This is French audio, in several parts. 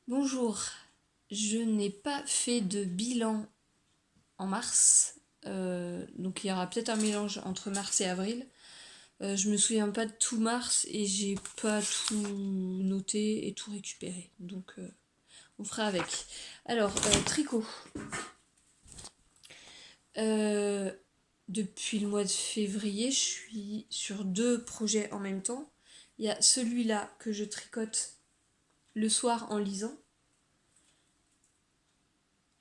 Bonjour, je n'ai pas fait de bilan en mars, donc il y aura peut-être un mélange entre mars et avril. Je me souviens pas de tout mars et j'ai pas tout noté et tout récupéré, donc on fera avec. Alors, tricot. Euh, Depuis le mois de février, je suis sur deux projets en même temps. Il y a celui-là que je tricote le soir en lisant.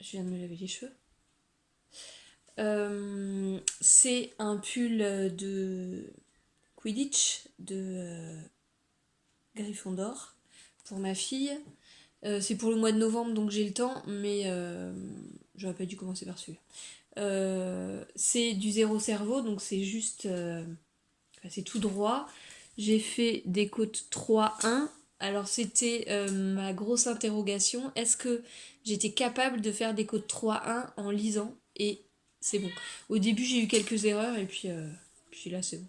Je viens de me laver les cheveux. C'est un pull de Quidditch de Gryffondor pour ma fille. C'est pour le mois de novembre donc j'ai le temps, mais j'aurais pas dû commencer par celui-là. C'est du zéro cerveau donc c'est juste. Enfin, c'est tout droit. J'ai fait des côtes 3-1. Alors c'était ma grosse interrogation. Est-ce que j'étais capable de faire des côtes 3-1 en lisant? Et c'est bon. Au début j'ai eu quelques erreurs et puis là c'est bon.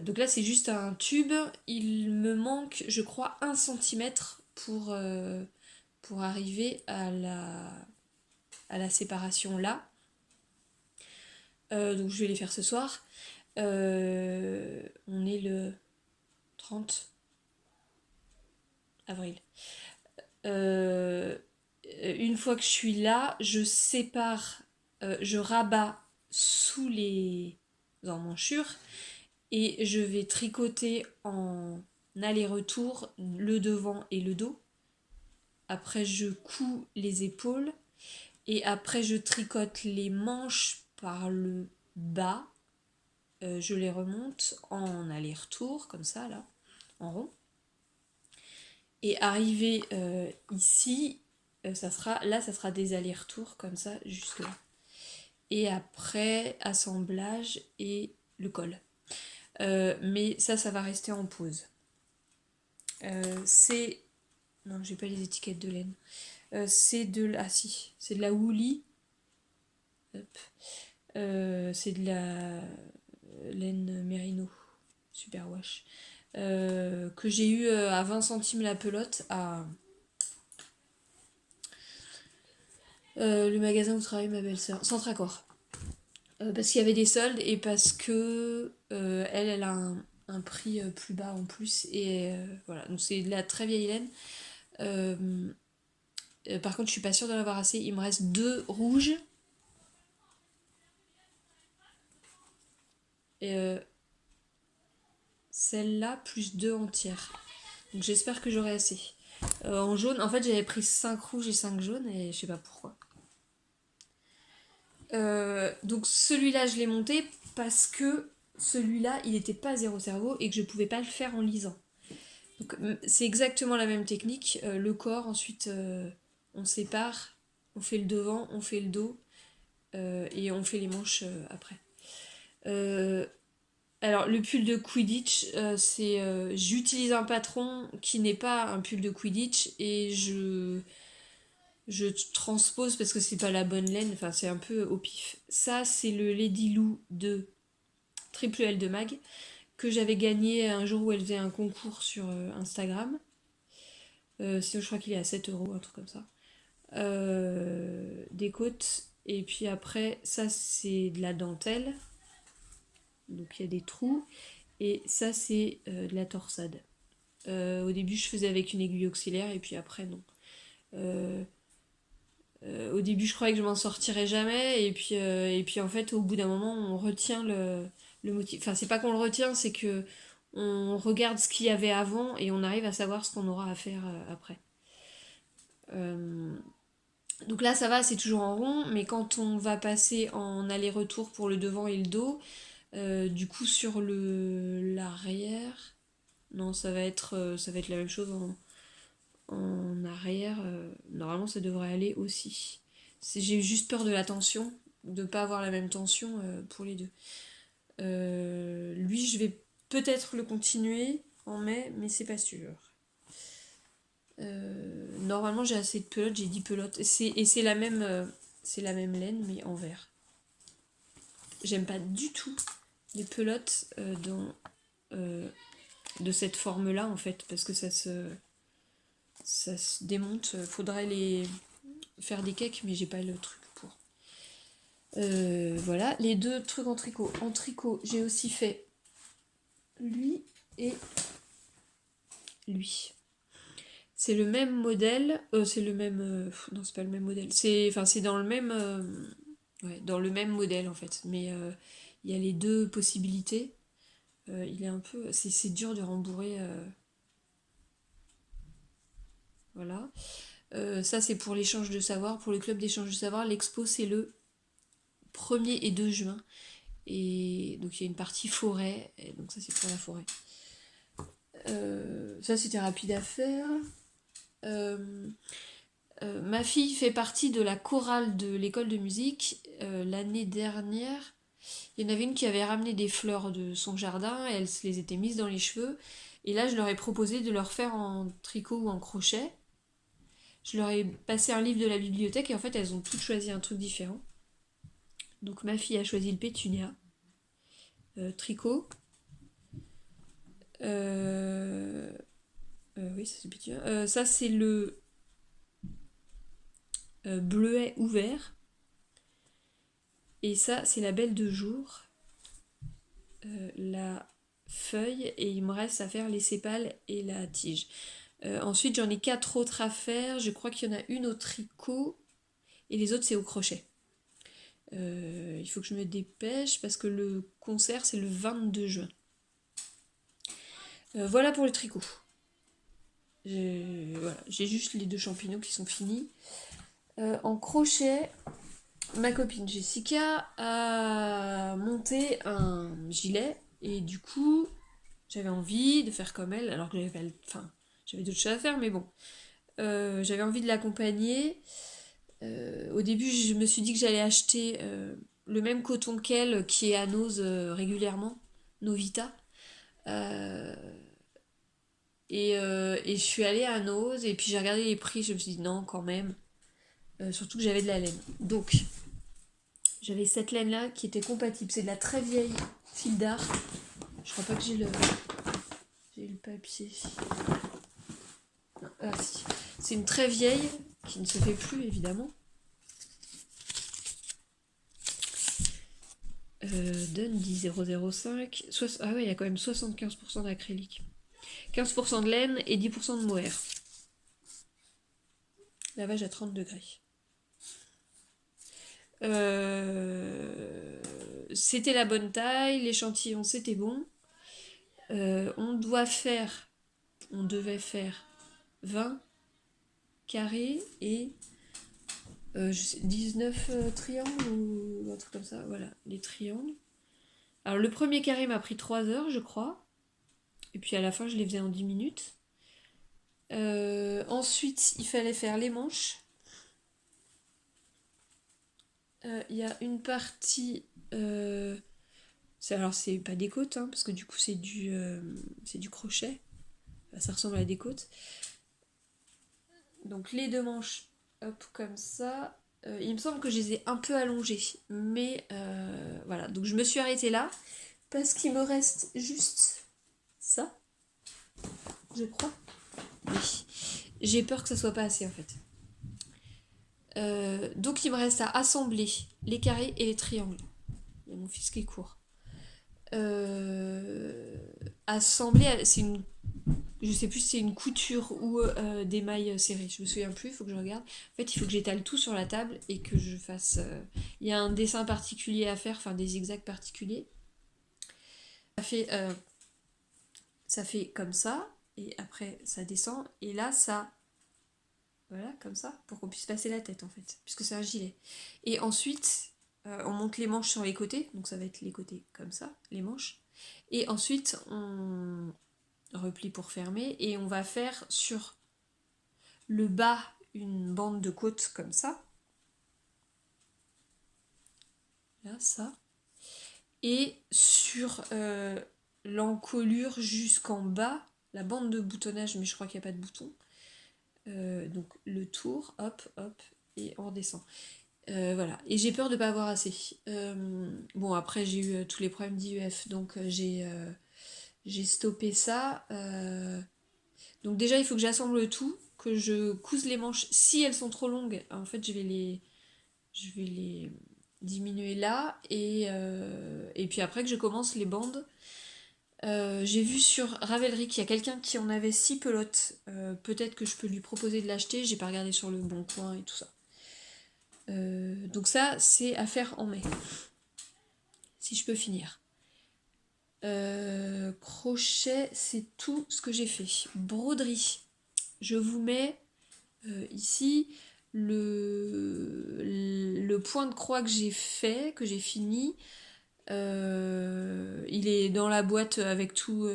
Donc là c'est juste un tube. Il me manque je crois 1 centimètre pour arriver à la séparation là. Donc je vais les faire ce soir. On est le 30 avril. Euh, une fois que je suis là, je sépare, je rabats sous les emmanchures et je vais tricoter en aller-retour le devant et le dos. Après, je couds les épaules et après, je tricote les manches par le bas. Je les remonte en aller-retour, comme ça, là, en rond. Et arrivé ici, ça sera des allers-retours comme ça, jusque là. Et après, assemblage et le col. Mais ça va rester en pause. C'est. Non, j'ai pas les étiquettes de laine. C'est de. Ah si, c'est de la Woolly. Hop. C'est de la laine Merino. Super wash. Que j'ai eu à 20 centimes la pelote à le magasin où travaille ma belle-sœur, Centracor. Parce qu'il y avait des soldes et parce que elle a un prix plus bas en plus. Et voilà, donc c'est de la très vieille laine. Euh, Par contre, je suis pas sûre d'en avoir assez. Il me reste 2 rouges. Et celle-là, plus 2 entières. Donc j'espère que j'aurai assez. En jaune, en fait, j'avais pris 5 rouges et 5 jaunes et je sais pas pourquoi. Donc celui-là, je l'ai monté parce que celui-là, il n'était pas zéro cerveau et que je pouvais pas le faire en lisant. Donc c'est exactement la même technique. Le corps, ensuite on sépare, on fait le devant, on fait le dos et on fait les manches après. Euh, alors le pull de Quidditch, j'utilise un patron qui n'est pas un pull de Quidditch et je transpose parce que c'est pas la bonne laine, enfin c'est un peu au pif. Ça c'est le Lady Lou de Triple L de Mag que j'avais gagné un jour où elle faisait un concours sur Instagram. Sinon je crois qu'il est à 7 €, un truc comme ça. Des côtes. Et puis après, ça c'est de la dentelle. Donc il y a des trous. Et ça c'est de la torsade. Au début je faisais avec une aiguille auxiliaire et puis après non. Euh, au début je croyais que je m'en sortirais jamais et puis en fait au bout d'un moment on retient le motif. Enfin c'est pas qu'on le retient, c'est que on regarde ce qu'il y avait avant et on arrive à savoir ce qu'on aura à faire après. Euh, Donc là, ça va, c'est toujours en rond, mais quand on va passer en aller-retour pour le devant et le dos, du coup sur l'arrière, non, ça va être la même chose en arrière. Normalement, ça devrait aller aussi. J'ai eu juste peur de la tension, de ne pas avoir la même tension pour les deux. Lui, je vais peut-être le continuer en mai, mais c'est pas sûr. Normalement, j'ai assez de pelotes, j'ai 10 pelotes. Et c'est la même laine, mais en vert. J'aime pas du tout les pelotes de cette forme-là, en fait, parce que ça ça se démonte. Faudrait les faire des cakes, mais j'ai pas le truc pour. Voilà, les deux trucs en tricot. En tricot, j'ai aussi fait lui et lui. C'est le même modèle, c'est le même... non, c'est pas le même modèle. C'est dans le même... ouais, dans le même modèle en fait. Mais il y a les deux possibilités. Il est un peu... C'est dur de rembourrer. Voilà. Ça, c'est pour l'échange de savoir. Pour le club d'échange de savoir, l'expo, c'est le 1er et 2 juin. Et donc, il y a une partie forêt. Et donc, ça, c'est pour la forêt. Ça, c'était rapide à faire. Ma fille fait partie de la chorale de l'école de musique. L'année dernière, il y en avait une qui avait ramené des fleurs de son jardin et elle se les était mises dans les cheveux. Et là, je leur ai proposé de leur faire en tricot ou en crochet. Je leur ai passé un livre de la bibliothèque et en fait, elles ont toutes choisi un truc différent. Donc ma fille a choisi le pétunia. Tricot. Oui, ça c'est le pétunia. Ça c'est le bleuet ouvert. Et ça c'est la belle de jour. La feuille. Et il me reste à faire les sépales et la tige. Ensuite j'en ai 4 autres à faire. Je crois qu'il y en a une au tricot. Et les autres c'est au crochet. Il faut que je me dépêche parce que le concert c'est le 22 juin. Voilà pour le tricot. J'ai juste les 2 champignons qui sont finis. En crochet, ma copine Jessica a monté un gilet et du coup j'avais envie de faire comme elle, alors que j'avais d'autres choses à faire, mais bon. J'avais envie de l'accompagner. Au début, je me suis dit que j'allais acheter le même coton qu'elle qui est à Nose régulièrement, Novita. Et je suis allée à Nose et puis j'ai regardé les prix, je me suis dit non, quand même. Surtout que j'avais de la laine. Donc, j'avais cette laine-là qui était compatible. C'est de la très vieille fil d'art. Je crois pas que j'ai le papier. Non, ah si. C'est une très vieille qui ne se fait plus, évidemment. Dundee 005. Ah ouais, il y a quand même 75% d'acrylique. 15% de laine et 10% de mohair. Lavage à 30 degrés. C'était la bonne taille, l'échantillon c'était bon. On devait faire 20 carrés et 19 triangles ou un truc comme ça. Voilà, les triangles. Alors le premier carré m'a pris 3 heures, je crois. Et puis à la fin, je les faisais en 10 minutes. Ensuite, il fallait faire les manches. Il y a une partie... c'est pas des côtes, hein, parce que du coup, c'est du crochet. Ça ressemble à des côtes. Donc les 2 manches, hop, comme ça. Il me semble que je les ai un peu allongées. Mais voilà, donc je me suis arrêtée là. Parce qu'il me reste juste ça. Je crois. Oui. J'ai peur que ça soit pas assez en fait. Donc il me reste à assembler les carrés et les triangles. Il y a mon fils qui court. Assembler, je sais plus si c'est une couture ou des mailles serrées. Je me souviens plus, il faut que je regarde. En fait, il faut que j'étale tout sur la table et que je fasse... Il y a un dessin particulier à faire, enfin des zigzags particuliers. Ça fait comme ça, et après ça descend, et là ça... Voilà, comme ça, pour qu'on puisse passer la tête en fait, puisque c'est un gilet. Et ensuite, on monte les manches sur les côtés, donc ça va être les côtés comme ça, les manches. Et ensuite, on replie pour fermer, et on va faire sur le bas une bande de côte comme ça. Là, ça. Et sur l'encolure jusqu'en bas, la bande de boutonnage, mais je crois qu'il n'y a pas de bouton. Donc le tour, hop, hop, et on redescend. Voilà, et j'ai peur de pas avoir assez. Bon, après j'ai eu tous les problèmes d'IEF, donc j'ai stoppé ça. Donc déjà il faut que j'assemble tout, que je couse les manches. Si elles sont trop longues, en fait, je vais les diminuer là. Et puis après que je commence les bandes. J'ai vu sur Ravelry qu'il y a quelqu'un qui en avait 6 pelotes. Peut-être que je peux lui proposer de l'acheter. J'ai pas regardé sur le bon coin et tout ça. Donc ça, c'est à faire en mai. Si je peux finir. Crochet, c'est tout ce que j'ai fait. Broderie. Je vous mets ici le point de croix que j'ai fait, que j'ai fini. Il est dans la boîte avec tous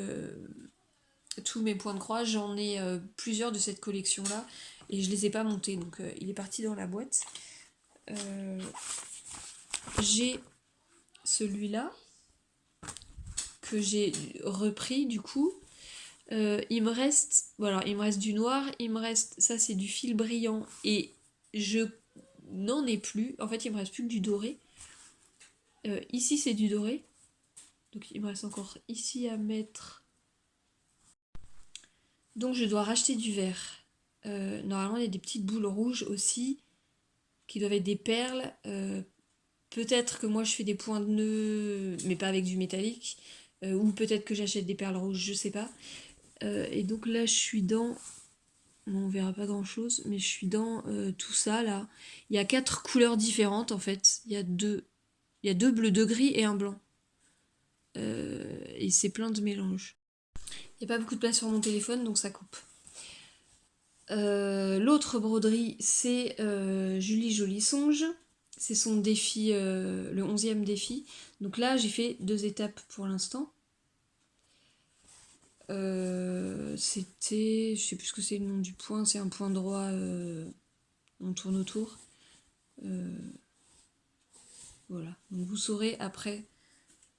mes points de croix. J'en ai plusieurs de cette collection-là et je les ai pas montés, donc il est parti dans la boîte. J'ai celui-là que j'ai repris du coup. Il me reste du noir, il me reste, ça c'est du fil brillant et je n'en ai plus. En fait, il me reste plus que du doré. Ici c'est du doré, donc il me reste encore ici à mettre. Donc je dois racheter du vert. Normalement il y a des petites boules rouges aussi qui doivent être des perles. Peut-être que moi je fais des points de nœud mais pas avec du métallique. Ou peut-être que j'achète des perles rouges, je sais pas. Et donc là je suis dans... Bon, on verra pas grand chose, mais je suis dans tout ça là. Il y a 4 couleurs différentes en fait. Il y a deux bleus, 2 gris et un blanc. Et c'est plein de mélanges. Il n'y a pas beaucoup de place sur mon téléphone donc ça coupe. L'autre broderie, c'est Julie Jolie Songe. C'est son défi, le 11e défi. Donc là, j'ai fait 2 étapes pour l'instant. C'était, je sais plus ce que c'est le nom du point, c'est un point droit, on tourne autour. Voilà, donc vous saurez après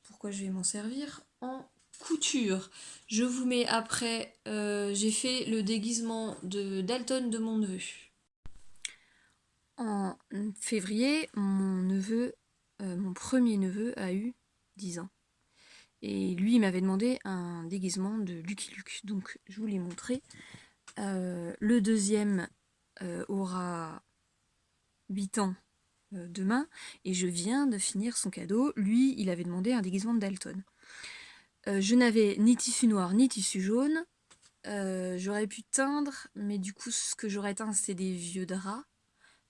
pourquoi je vais m'en servir en couture. Je vous mets après, j'ai fait le déguisement de Dalton de mon neveu. En février, mon premier neveu a eu 10 ans. Et lui, il m'avait demandé un déguisement de Lucky Luke. Donc, je vous l'ai montré. Le deuxième aura 8 ans demain. Et je viens de finir son cadeau. Lui, il avait demandé un déguisement de Dalton. Je n'avais ni tissu noir, ni tissu jaune. J'aurais pu teindre, mais du coup, ce que j'aurais teint, c'est des vieux draps.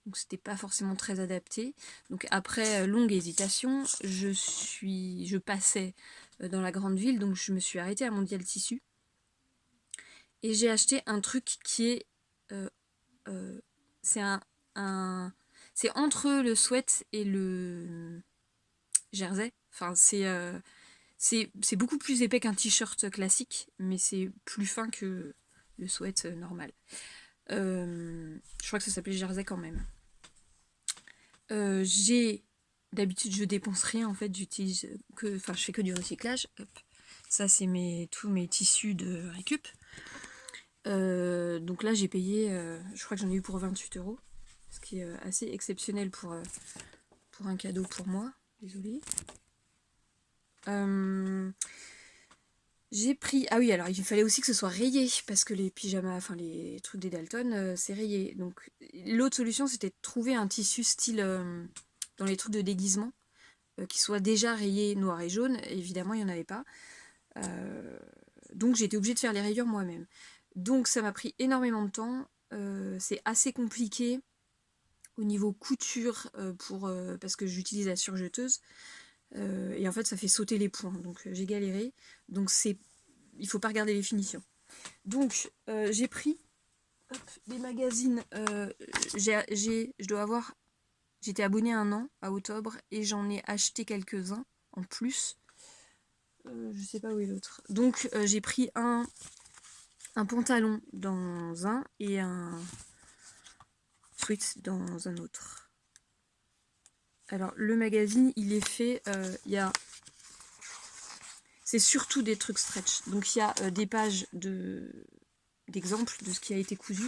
Donc c'était pas forcément très adapté. Donc après longue hésitation, je passais dans la grande ville, donc je me suis arrêtée à Mondial Tissu. Et j'ai acheté un truc qui est... c'est c'est entre le sweat et le jersey. Enfin, c'est beaucoup plus épais qu'un t-shirt classique, mais c'est plus fin que le sweat normal. Je crois que ça s'appelait jersey quand même. D'habitude je dépense rien en fait, je fais que du recyclage. Hop. Ça c'est tous mes tissus de récup. Donc là j'ai payé, je crois que j'en ai eu pour 28€, ce qui est assez exceptionnel pour un cadeau pour moi. Désolée. J'ai pris... Ah oui, alors il fallait aussi que ce soit rayé, parce que les pyjamas, enfin les trucs des Dalton, c'est rayé. Donc l'autre solution, c'était de trouver un tissu style dans les trucs de déguisement, qui soit déjà rayé noir et jaune. Évidemment, il n'y en avait pas. Donc j'ai été obligée de faire les rayures moi-même. Donc ça m'a pris énormément de temps. C'est assez compliqué au niveau couture, parce que j'utilise la surjeteuse. Et en fait ça fait sauter les points, donc j'ai galéré. Donc il faut pas regarder les finitions. Donc j'ai pris des magazines, j'étais abonnée 1 an à Octobre et j'en ai acheté quelques-uns en plus. Je sais pas où est l'autre. Donc j'ai pris un pantalon dans un et un sweat dans un autre. Alors le magazine il est fait, c'est surtout des trucs stretch. Donc il y a des pages d'exemples de ce qui a été cousu.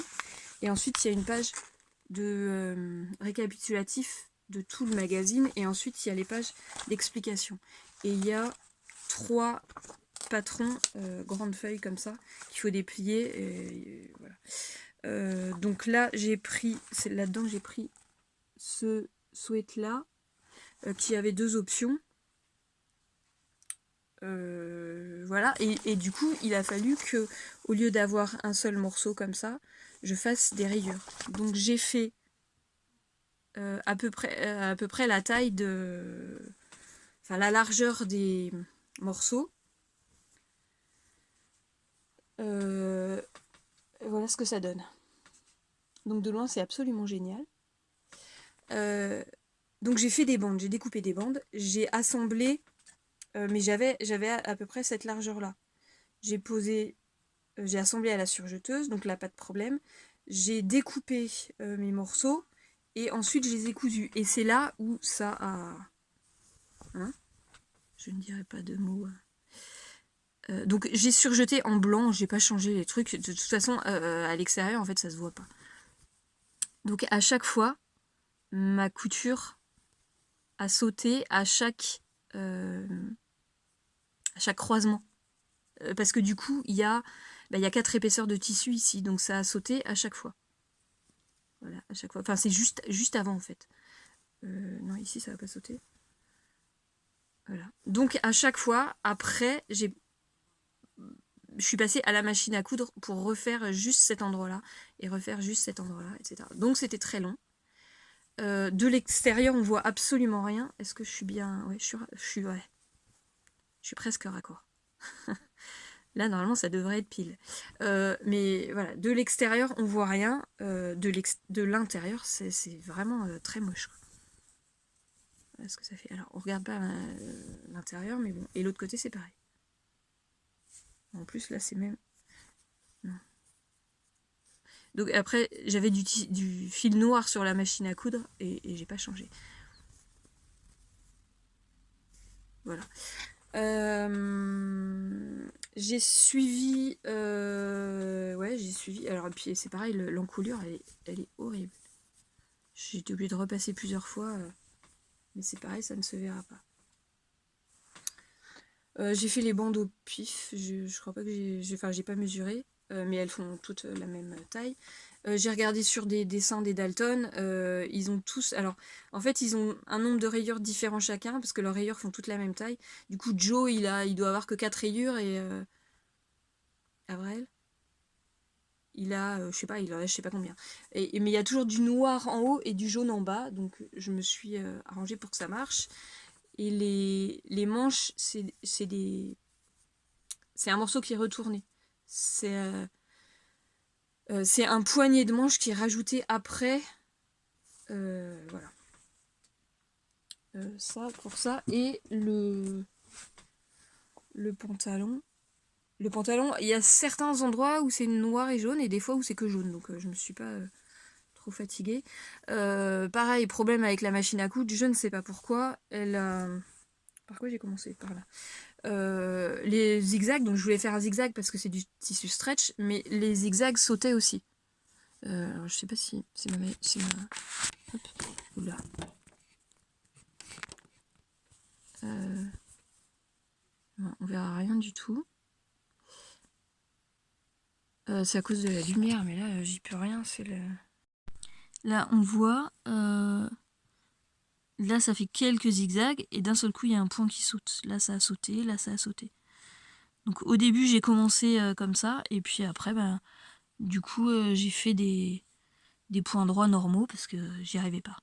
Et ensuite il y a une page de récapitulatif de tout le magazine. Et ensuite il y a les pages d'explication. Et il y a 3 patrons grandes feuilles comme ça qu'il faut déplier. Et voilà. Donc là, j'ai pris, c'est là-dedans j'ai pris ce sweat-là, qui avait 2 options. Voilà, et du coup, il a fallu que, au lieu d'avoir un seul morceau comme ça, je fasse des rayures. Donc j'ai fait à peu près la taille de... Enfin, la largeur des morceaux. Voilà ce que ça donne. Donc de loin, c'est absolument génial. Donc j'ai fait des bandes, j'ai découpé des bandes, j'ai assemblé, mais j'avais à peu près cette largeur-là. J'ai posé, j'ai assemblé à la surjeteuse, donc là pas de problème. J'ai découpé mes morceaux et ensuite je les ai cousus. Et c'est là où ça a... Hein, je ne dirai pas de mots. Donc j'ai surjeté en blanc, j'ai pas changé les trucs. De toute façon, à l'extérieur, en fait, ça se voit pas. Donc à chaque fois, ma couture a sauté à chaque croisement. Parce que du coup, il y a 4 épaisseurs de tissu ici, donc ça a sauté à chaque fois. Voilà, à chaque fois. Enfin, c'est juste avant, en fait. Non, ici, ça va pas sauter. Voilà. Donc, à chaque fois, après, je suis passée à la machine à coudre pour refaire juste cet endroit-là, et refaire juste cet endroit-là, etc. Donc, c'était très long. De l'extérieur, on voit absolument rien. Est-ce que je suis bien... Ouais, ouais. Je suis presque raccord. Là, normalement, ça devrait être pile. Mais voilà, de l'extérieur, on voit rien. De l'intérieur, c'est vraiment très moche, quoi. Voilà ce que ça fait. Alors, on regarde pas l'intérieur, mais bon. Et l'autre côté, c'est pareil. En plus, là, c'est même... Non. Donc après, j'avais du fil noir sur la machine à coudre et j'ai pas changé. Voilà. J'ai suivi... ouais, j'ai suivi... Alors, et puis c'est pareil, l'encoulure, elle est horrible. J'ai été obligée de repasser plusieurs fois. Mais c'est pareil, ça ne se verra pas. J'ai fait les bandes au pif. Je crois pas que j'ai pas mesuré. Mais elles font toutes la même taille. J'ai regardé sur des dessins des Dalton. Ils ont tous... Alors, en fait, ils ont un nombre de rayures différents chacun, parce que leurs rayures font toutes la même taille. Du coup, Joe, il doit avoir que 4 rayures, et... Avril, il a... je sais pas, il en a je sais pas combien. Mais il y a toujours du noir en haut et du jaune en bas, donc je me suis arrangée pour que ça marche. Et les manches, c'est un morceau qui est retourné. C'est un poignet de manches qui est rajouté après. Voilà. Ça pour ça. Et le pantalon. Le pantalon, il y a certains endroits où c'est noir et jaune et des fois où c'est que jaune. Donc je me suis pas trop fatiguée. Pareil, problème avec la machine à coudre. Je ne sais pas pourquoi. Par quoi j'ai commencé? Par là. Les zigzags, donc je voulais faire un zigzag parce que c'est du tissu stretch, mais les zigzags sautaient aussi. Alors je sais pas si c'est ma... Hop, oula. Non, on verra rien du tout. C'est à cause de la lumière, mais là j'y peux rien, c'est le... Là on voit... Là ça fait quelques zigzags, et d'un seul coup il y a un point qui saute. Là ça a sauté, là ça a sauté. Donc au début j'ai commencé comme ça, et puis après, du coup j'ai fait des points droits normaux, parce que j'y arrivais pas.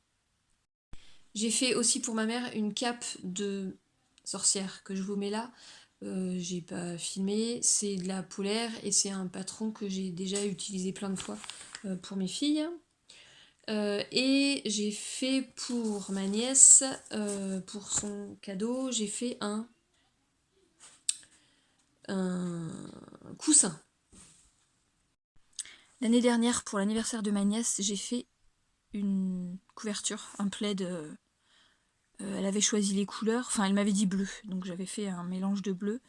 J'ai fait aussi pour ma mère une cape de sorcière que je vous mets là. J'ai pas filmé, c'est de la polaire et c'est un patron que j'ai déjà utilisé plein de fois pour mes filles. Et j'ai fait pour ma nièce, pour son cadeau, j'ai fait un coussin. L'année dernière, pour l'anniversaire de ma nièce, j'ai fait une couverture, un plaid. Elle avait choisi les couleurs, enfin elle m'avait dit bleu, donc j'avais fait un mélange de bleu.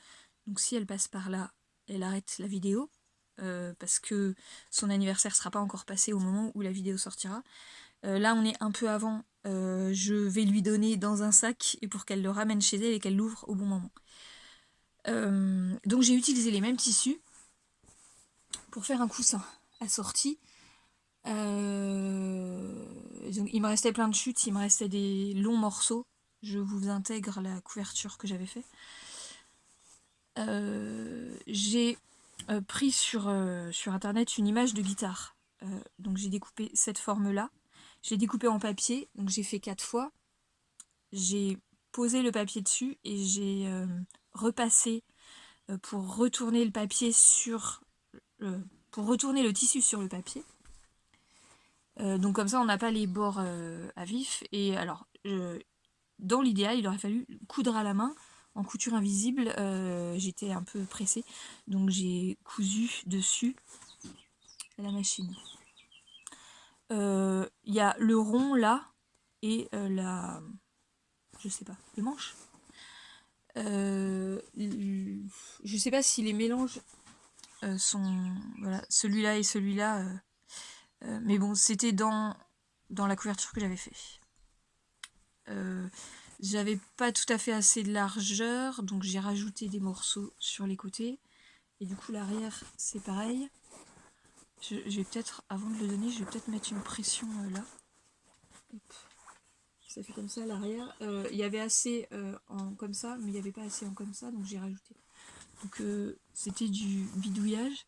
Donc si elle passe par là, elle arrête la vidéo, parce que son anniversaire sera pas encore passé au moment où la vidéo sortira. Là on est un peu avant, je vais lui donner dans un sac et pour qu'elle le ramène chez elle et qu'elle l'ouvre au bon moment. Donc j'ai utilisé les mêmes tissus pour faire un coussin assorti. Donc, il me restait plein de chutes, il me restait des longs morceaux. Je vous intègre la couverture que j'avais fait. J'ai pris sur internet une image de guitare. Donc j'ai découpé cette forme-là. J'ai découpé en papier, donc j'ai fait 4 fois. J'ai posé le papier dessus et j'ai repassé pour retourner le papier pour retourner le tissu sur le papier. Donc comme ça on n'a pas les bords à vif. Et alors dans l'idéal il aurait fallu coudre à la main. En couture invisible, j'étais un peu pressée, donc j'ai cousu dessus à la machine. Il y a le rond là et je sais pas, le manche. Je sais pas si les mélanges sont voilà, celui-là et celui-là, mais bon, c'était dans la couverture que j'avais fait. J'avais pas tout à fait assez de largeur, donc j'ai rajouté des morceaux sur les côtés. Et du coup, l'arrière, c'est pareil. Je vais peut-être, avant de le donner, je vais peut-être mettre une pression là. Hop. Ça fait comme ça l'arrière. Il y avait assez en comme ça, mais il n'y avait pas assez en comme ça, donc j'ai rajouté. Donc c'était du bidouillage.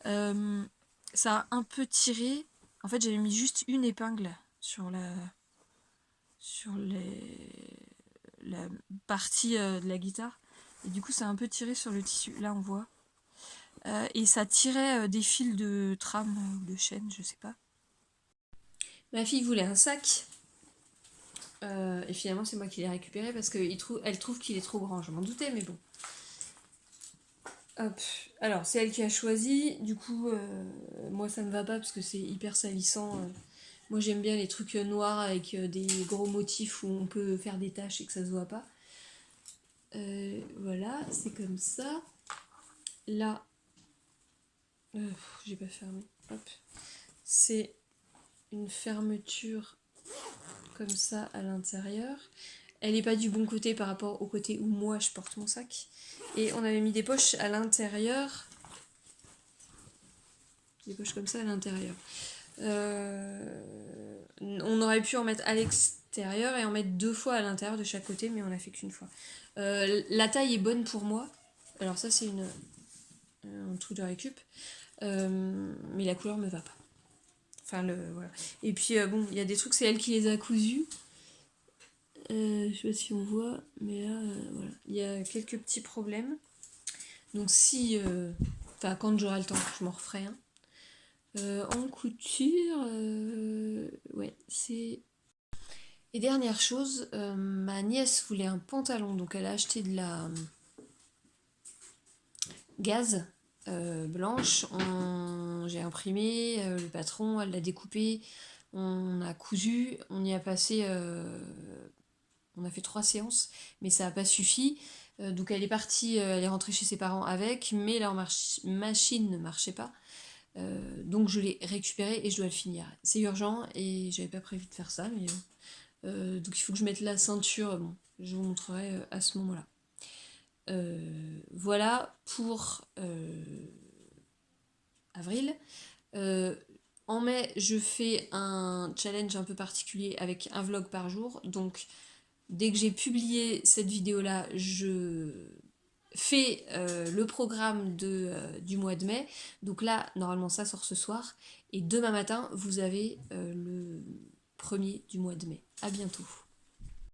Ça a un peu tiré. En fait, j'avais mis juste une épingle sur la partie de la guitare. Et du coup, ça a un peu tiré sur le tissu. Là, on voit. Et ça tirait des fils de trame ou de chaîne, je sais pas. Ma fille voulait un sac. Et finalement, c'est moi qui l'ai récupéré parce qu'elle trouve qu'il est trop grand. Je m'en doutais, mais bon. Hop. Alors, c'est elle qui a choisi. Du coup, moi, ça me va pas parce que c'est hyper salissant. Moi, j'aime bien les trucs noirs avec des gros motifs où on peut faire des taches et que ça se voit pas. Voilà, c'est comme ça. Là, j'ai pas fermé. Hop. C'est une fermeture comme ça à l'intérieur. Elle n'est pas du bon côté par rapport au côté où moi je porte mon sac. Et on avait mis des poches à l'intérieur. Des poches comme ça à l'intérieur. On aurait pu en mettre à l'extérieur et en mettre 2 fois à l'intérieur de chaque côté, mais on a fait qu'une fois. La taille est bonne pour moi. Alors ça c'est un truc de récup. Mais la couleur me va pas. Enfin voilà. Et puis bon, il y a des trucs, c'est elle qui les a cousus. Je sais pas si on voit, mais là, voilà. Il y a quelques petits problèmes. Donc si... Enfin, quand j'aurai le temps, je m'en referai un. En couture, ouais, c'est... Et dernière chose, ma nièce voulait un pantalon, donc elle a acheté de la gaze blanche. J'ai imprimé, le patron, elle l'a découpé, on a cousu, on y a passé... on a fait 3 séances, mais ça n'a pas suffi. Donc elle est partie, elle est rentrée chez ses parents avec, mais leur machine ne marchait pas. Donc je l'ai récupéré et je dois le finir. C'est urgent et j'avais pas prévu de faire ça, mais donc il faut que je mette la ceinture. Bon, je vous montrerai à ce moment-là. Voilà pour avril. En mai, je fais un challenge un peu particulier avec un vlog par jour. Donc dès que j'ai publié cette vidéo-là, je fais le programme du mois de mai. Donc là, normalement, ça sort ce soir. Et demain matin, vous avez le premier du mois de mai. À bientôt.